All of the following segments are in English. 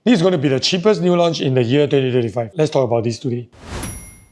This is going to be the cheapest new launch in the year 2025. Let's talk about this today.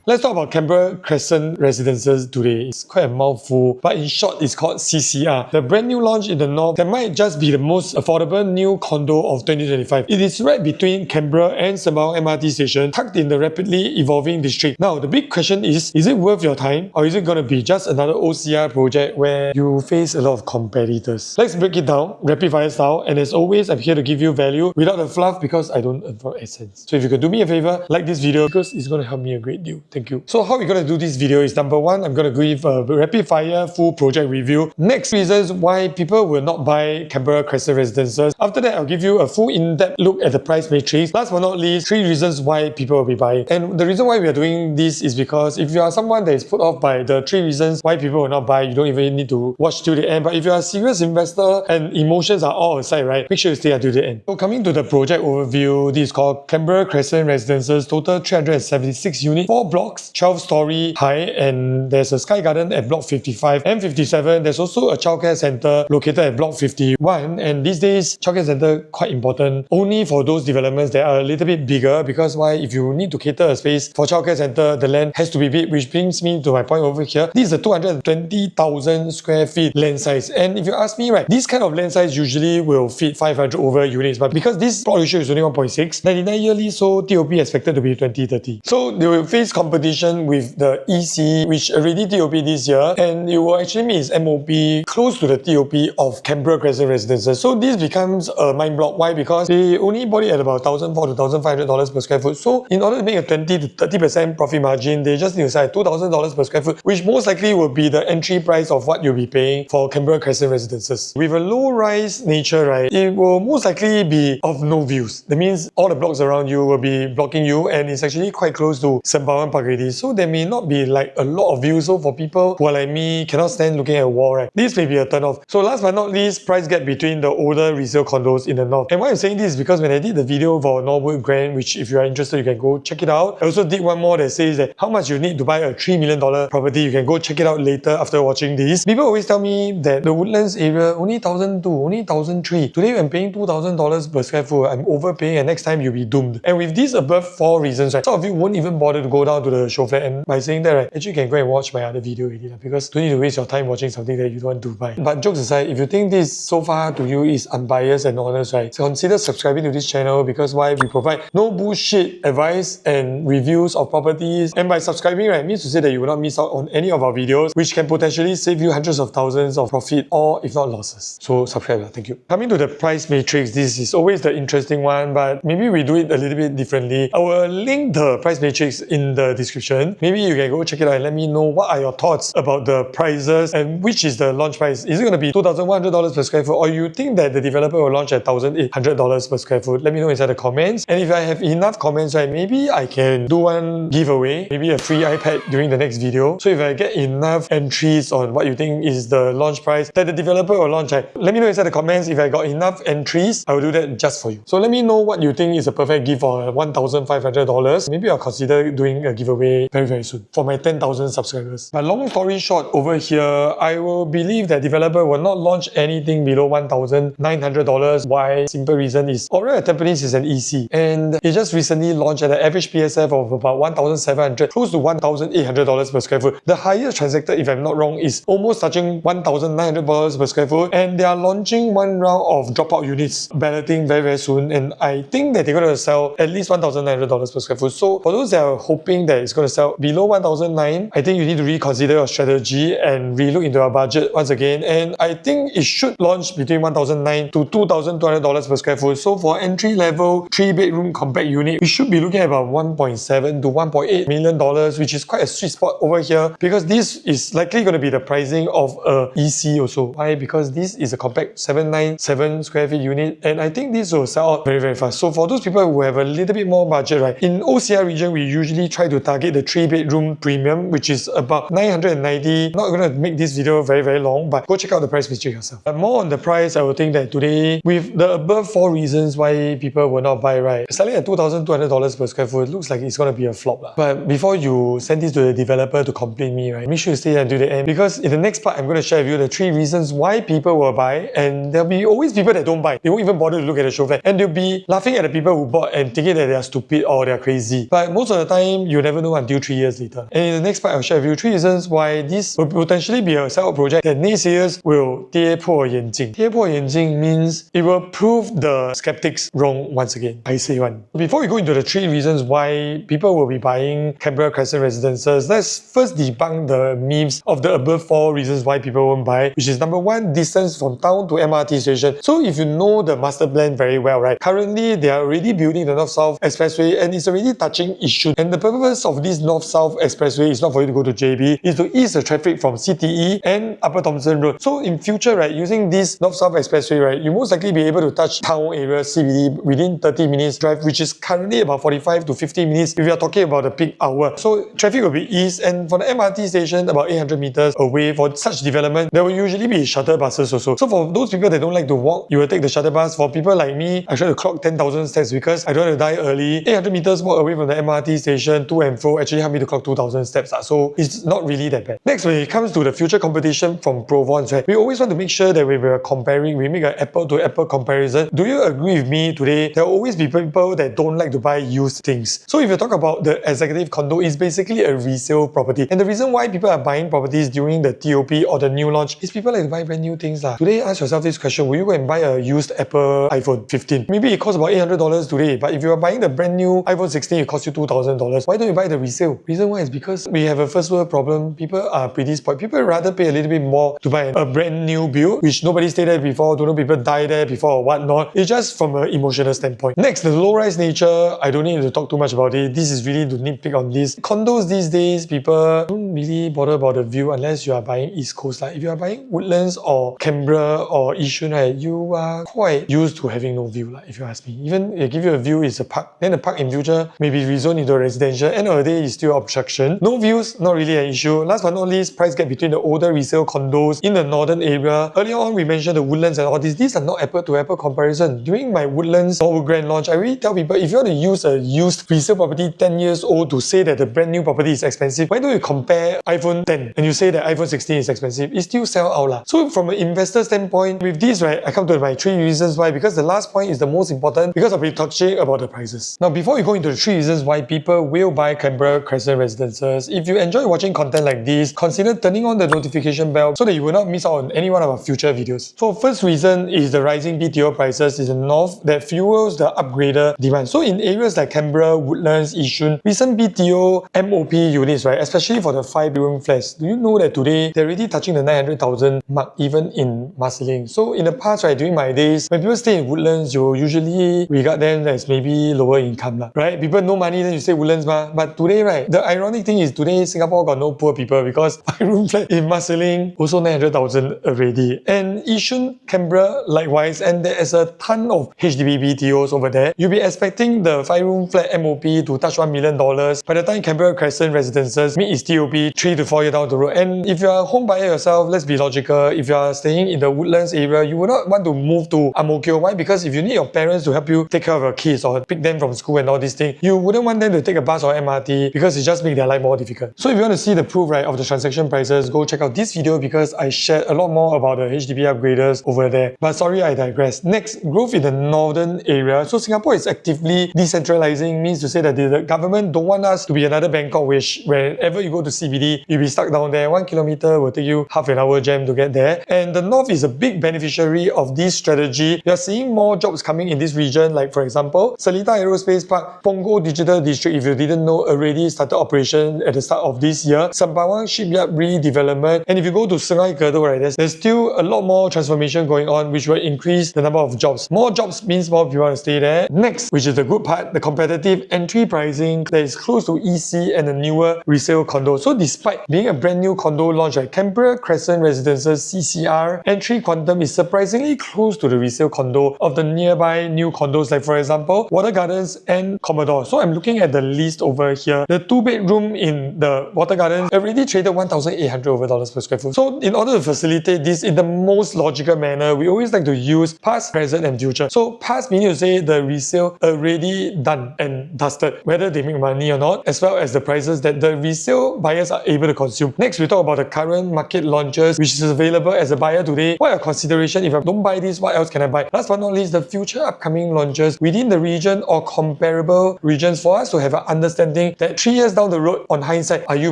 Let's talk about Canberra Crescent Residences today. It's quite a mouthful, but in short, it's called CCR. The brand new launch in the north that might just be the most affordable new condo of 2025. It is right between Canberra and Sembawang MRT station, tucked in the rapidly evolving district. Now, the big question is it worth your time, or is it going to be just another OCR project where you face a lot of competitors? Let's break it down, rapid fire style, and as always, I'm here to give you value without the fluff because I don't avoid AdSense. So if you could do me a favor, like this video because it's going to help me a great deal. Thank you. So how we're going to do this video is, number one, I'm going to give a rapid fire full project review. Next, reasons why people will not buy Canberra Crescent Residences. After that, I'll give you a full in-depth look at the price matrix. Last but not least, 3 reasons why people will be buying. And the reason why we are doing this is because if you are someone that is put off by the 3 reasons why people will not buy, you don't even need to watch till the end. But if you are a serious investor and emotions are all aside, right, make sure you stay until the end. So coming to the project overview, this is called Canberra Crescent Residences, total 376 units, 4 blocks, 12-story high, and there's a Sky Garden at block 55 and 57. There's also a childcare center located at block 51, and these days childcare center quite important only for those developments that are a little bit bigger, because why? If you need to cater a space for childcare center, the land has to be big, which brings me to my point over here. This is a 220,000 square feet land size, and if you ask me, right, this kind of land size usually will fit 500 over units, but because this plot ratio is only 1.6, 99 yearly, so TOP expected to be 2030. So they will face competition with the EC, which already TOP this year, and it will actually meet its MOP close to the TOP of Canberra Crescent Residences. So this becomes a mind block. Why? Because they only bought it at about $1,400 to $1,500 per square foot. So in order to make a 20 to 30% profit margin, they just need to sell at $2,000 per square foot, which most likely will be the entry price of what you'll be paying for Canberra Crescent Residences. With a low-rise nature, right, it will most likely be of no views. That means all the blocks around you will be blocking you, and it's actually quite close to Sembawang Park already. So there may not be like a lot of views. So for people who are like me, cannot stand looking at a wall, right, this may be a turn off. So last but not least, price gap between the older resale condos in the north. And why I'm saying this is because when I did the video for Norwood Grand, which if you are interested, you can go check it out. I also did one more that says that how much you need to buy a $3 million property. You can go check it out later after watching this. People always tell me that the Woodlands area only 1,200, only 1,300. Today I'm paying $2,000 per square foot. I'm overpaying, and next time you'll be doomed. And with these above 4 reasons, right, some of you won't even bother to go down to the show flat. And by saying that, right, actually you can go and watch my other video already, because you don't need to waste your time watching something that you don't want to buy. But jokes aside, if you think this so far to you is unbiased and honest, right, so consider subscribing to this channel, because why? We provide no bullshit advice and reviews of properties. And by subscribing, right, means to say that you will not miss out on any of our videos, which can potentially save you hundreds of thousands of profit, or if not losses. So subscribe, thank you. Coming to the price matrix, this is always the interesting one, but maybe we do it a little bit differently. I will link the price matrix in the description. Maybe you can go check it out and let me know what are your thoughts about the prices and which is the launch price. Is it going to be $2,100 per square foot, or you think that the developer will launch at $1,800 per square foot? Let me know inside the comments. And if I have enough comments, right, maybe I can do one giveaway, maybe a free iPad during the next video. So if I get enough entries on what you think is the launch price that the developer will launch, right, let me know inside the comments. If I got enough entries, I will do that just for you. So let me know what you think is a perfect gift for $1,500. Maybe I'll consider doing a giveaway very soon for my 10,000 subscribers. But long story short, over here, I will believe that developer will not launch anything below $1,900. Why? Simple reason is Aurelle at Tampines is an EC, and it just recently launched at an average PSF of about $1,700, close to $1,800 per square foot. The highest transacted, if I'm not wrong, is almost touching $1,900 per square foot, and they are launching one round of dropout units balloting very soon, and I think that they're going to sell at least $1,900 per square foot. So for those that are hoping that it's going to sell below $1,900, I think you need to reconsider your strategy and relook into your budget once again. And I think it should launch between $1,900 to $2,200 per square foot. So for entry level 3-bedroom compact unit, we should be looking at about $1.7 to $1.8 million, which is quite a sweet spot over here, because this is likely going to be the pricing of a EC also. Why? Because this is a compact 797 square feet unit, and I think this will sell out very fast. So for those people who have a little bit more budget, right, in OCR region, we usually try to target the 3-bedroom premium, which is about 990. Not going to make this video very long, but go check out the price picture yourself. But more on the price, I would think that today, with the above 4 reasons why people will not buy, right, selling at $2,200 per square foot looks like it's going to be a flop. But before you send this to the developer to complain me, right, make sure you stay until the end, because in the next part, I'm going to share with you the 3 reasons why people will buy, and there'll be always people that don't buy. They won't even bother to look at the show flat, and they'll be laughing at the people who bought and thinking that they are stupid or they are crazy. But most of the time, you'll never know until 3 years later. And in the next part, I'll share with you 3 reasons why this will potentially be a sell project that naysayers will 跌破眼镜. 跌破眼镜 means it will prove the skeptics wrong once again. I say one. Before we go into the 3 reasons why people will be buying Canberra Crescent Residences, let's first debunk the myths of the above 4 reasons why people won't buy, which is number 1, distance from town to MRT station. So if you know the master plan very well, right, currently they are already building the North-South Expressway and it's already touching Yishun. And the purpose of this North-South Expressway is not for you to go to JB, it's to ease the traffic from CTE and Upper Thomson Road. So in future, right, using this North-South Expressway, right, you most likely be able to touch town area CBD within 30 minutes drive, which is currently about 45 to 50 minutes if you are talking about the peak hour. So traffic will be eased, and for the MRT station, about 800 meters away, for such development, there will usually be shuttle buses also. So for those people that don't like to walk, you will take the shuttle bus. For people like me, I try to clock 10,000 steps because I don't want to die early. 800 meters walk away from the MRT station to and fro actually help me to clock 2,000 steps. So it's not really that bad. Next, when it comes to the future competition from Provence, right, we always want to make sure that when we're comparing, we make an apple to apple comparison. Do you agree with me today? There will always be people that don't like to buy used things. So if you talk about the executive condo, it's basically a resale property. And the reason why people are buying properties during the TOP or the new launch is people like to buy brand new things. Today, ask yourself this question: will you go and buy a used Apple iPhone 15? Maybe it costs about $800 today, but if you are buying the brand new iPhone 16, it costs you $2,000. Why don't you buy the resale? Reason why is because we have a first world problem. People are pretty spoiled. People rather pay a little bit more to buy a brand new build, which nobody stayed there before, don't know people die there before or whatnot. It's just from an emotional standpoint. Next, the low-rise nature. I don't need to talk too much about it. This is really to nitpick on this. Condos these days, people don't really bother about the view unless you are buying East Coast. If you are buying Woodlands or Canberra or Yishun, right, you are quite used to having no view, if you ask me. Even they give you a view, it's a park. Then the park in future may be rezoned into a residential. End of the day, it's still obstruction. No views, not really an issue. Last but not least, price gap between the older resale condos in the northern area. Earlier on, we mentioned the Woodlands and all these. These are not apple-to-apple comparison. During my Woodlands or Grand launch, I really tell people, if you want to use a used resale property 10 years old to say that the brand new property is expensive, why don't you compare iPhone 10 and you say that iPhone 16 is expensive? It still sell out. So from an investor standpoint, with this, right, I come to my 3 reasons why, because the last point is the most important, because I'll be talking about the prices. Now, before we go into the 3 reasons why people will buy Canberra Crescent Residences, if you enjoy watching content like this, consider turning on the notification bell so that you will not miss out on any one of our future videos. So first reason is the rising BTO prices in the north that fuels the upgrader demand. So in areas like Canberra, Woodlands, Yishun, recent BTO MOP units, right, especially for the 5-bedroom flats, do you know that today they're already touching the 900,000 mark even in Marsiling? So in the past, right, during my days, when people stay in Woodlands, you usually regard them as maybe lower income, right? People no money, then you stay Woodlands, but today, right, the ironic thing is today Singapore got no poor people because 5-room flat in Marsiling also 900,000 already. And Yishun, Canberra, likewise, and there is a ton of HDB BTOs over there. You'll be expecting the 5-room flat MOP to touch $1 million by the time Canberra Crescent Residences meet its TOP 3 to 4 years down the road. And if you're a home buyer yourself, let's be logical. If you're staying in the Woodlands area, you would not want to move to Ang Mo Kio. Why? Because if you need your parents to help you take care of your kids or pick them from school and all these things, you wouldn't want them to take a bus or MRT because it just makes their life more difficult. So if you want to see the proof, right, of the transaction prices, go check out this video because I shared a lot more about the HDB upgraders over there. But sorry, I digress. Next, growth in the northern area. So Singapore is actively decentralizing, means to say that the government don't want us to be another Bangkok, which wherever you go to CBD, you'll be stuck down there. 1 kilometer will take you half an hour jam to get there. And the north is a big beneficiary of this strategy. You're seeing more jobs coming in this region, like for example, Seletar Aerospace Park, Punggol Digital District, if you didn't know, already started operation at the start of this year. Sembawang Shipyard redevelopment. And if you go to Sungai Gedong, right, there's still a lot more transformation going on, which will increase the number of jobs. More jobs means more people want to stay there. Next, which is the good part, the competitive entry pricing that is close to EC and the newer resale condo. So despite being a brand new condo launch, right, Canberra Crescent Residences CCR entry quantum is surprisingly close to the resale condo of the nearby new condos, like for example, Watergardens and Commodore. So I'm looking at the list over here, the 2-bedroom in the Watergardens already traded $1,800 per square foot. So in order to facilitate this in the most logical manner, we always like to use past, present and future. So past meaning to say the resale already done and dusted, whether they make money or not, as well as the prices that the resale buyers are able to consume. Next, we talk about the current market launches, which is available as a buyer today. What are consideration? If I don't buy this, what else can I buy? Last but not least, the future upcoming launches within the region or comparable regions for us to have an understanding that 3 years down the road, on hindsight, are you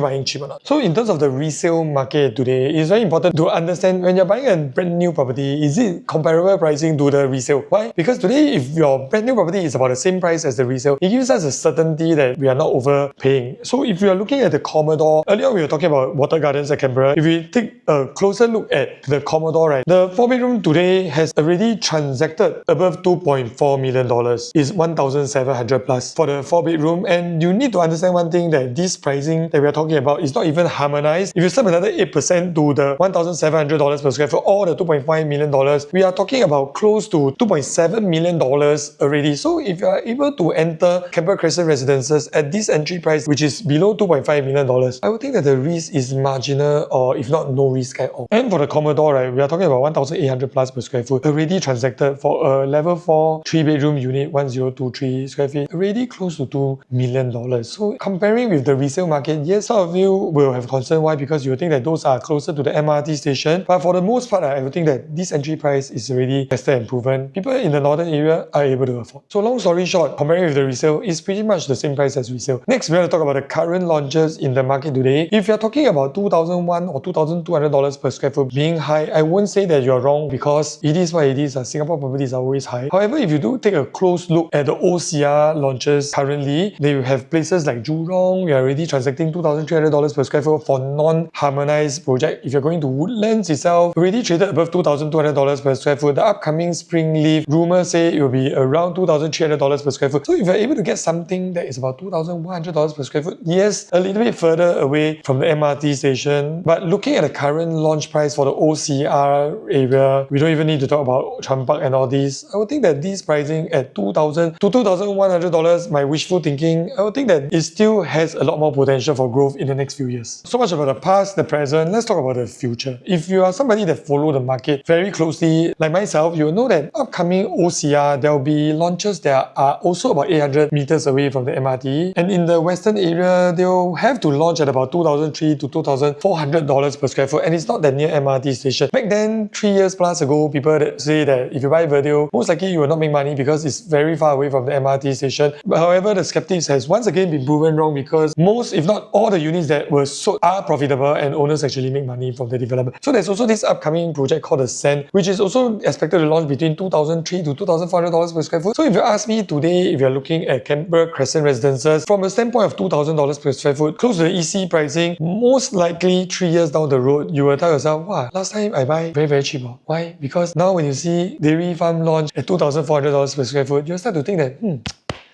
buying cheap or not? So in terms of the resale market today, it's very important to understand when you're buying a brand new property, is it comparable pricing to the resale? Why? Because today, if your brand new property is about the same price as the resale, it gives us a certainty that we are not overpaying. So if you are looking at the Commodore, earlier we were talking about Watergardens at Canberra. If we take a closer look at the Commodore, right, the 4-bedroom today has already transacted above $2.4 million. It's 1,700 plus for the 4-bedroom. And you need to understand one thing, that this pricing that we are talking about is not even harmonized. If you sub another 8% to the $1,700 per square foot or the $2.5 million, we are talking about close to $2.7 million already. So if you are able to enter Canberra Crescent Residences at this entry price, which is below $2.5 million, I would think that the risk is marginal, or if not, no risk at all. And for the Commodore, right, we are talking about 1,800 plus per square foot, already transacted for a level 4 3-bedroom unit, 1023 square feet, already close to $2 million. So comparing with the resale market, yes, some of you will have concern. Why? Because you think that those are closer to the MRT station. But for the most part, I would think that this entry price is already tested and proven. People in the northern area are able to afford. So long story short, comparing with the resale, is pretty much the same price as resale. Next, we want to talk about the current launches in the market today. If you're talking about $2,001 or $2,200 per square foot being high, I won't say that you're wrong, because it is what it is. Singapore properties are always high. However, if you do take a close look at the OCR launches currently, they have places like Jurong. We are already transacting $2,300 per square foot for non-harmonized project. If you're going to Woodlands itself, already traded above $2,200 per square foot. The upcoming Springleaf, rumors say it will be around $2,300 per square foot. So if you're able to get something that is about $2,100 per square foot, yes, a little bit further away from the MRT station, but looking at the current launch price for the OCR area, we don't even need to talk about Chuan Park and all these. I would think that this pricing at $2,000 to $2,100, my wishful thinking, I would think that it still has a lot more potential for growth in the next few years. So much about the past, the present, let's talk about the future. If you are somebody that follow the market very closely, like myself, you will know that upcoming OCR, there will be launches that are also about 800 meters away from the MRT. And in the western area, they'll have to launch at about $2,300 to $2,400 per square foot. And it's not that near MRT station. Back then, 3 years plus ago, people that say that if you buy Verdale, most likely you will not make money because it's very far away from the MRT station. But however, the skeptics has once again been proven wrong, because most, if not all, the units that were sold are profitable and owners actually make money from the development. So there's also this upcoming project called the Sand, which is also expected to launch between $2,300 to $2,400 per square foot. So if you ask me today, if you're looking at Canberra Crescent Residences, from a standpoint of $2,000 per square foot, close to the EC pricing, most likely 3 years down the road, you will tell yourself, wow, last time I buy very cheap. Why? Because now when you see Dairy Farm launch at $2,400 per square foot, you'll start to think that,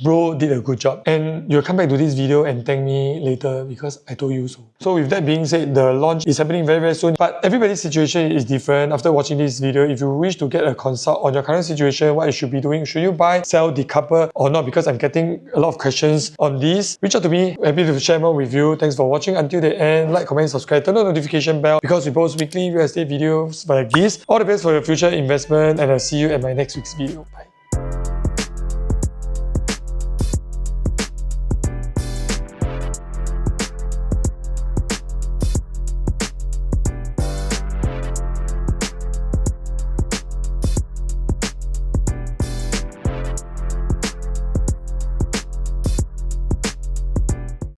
bro did a good job. And you'll come back to this video and thank me later because I told you so. So with that being said, the launch is happening very soon, but everybody's situation is different. After watching this video, if you wish to get a consult on your current situation, what you should be doing, should you buy, sell, decouple or not? Because I'm getting a lot of questions on this. Reach out to me, happy to share more with you. Thanks for watching until the end. Like, comment, subscribe, turn on the notification bell because we post weekly real estate videos like this. All the best for your future investment, and I'll see you at my next week's video. Bye.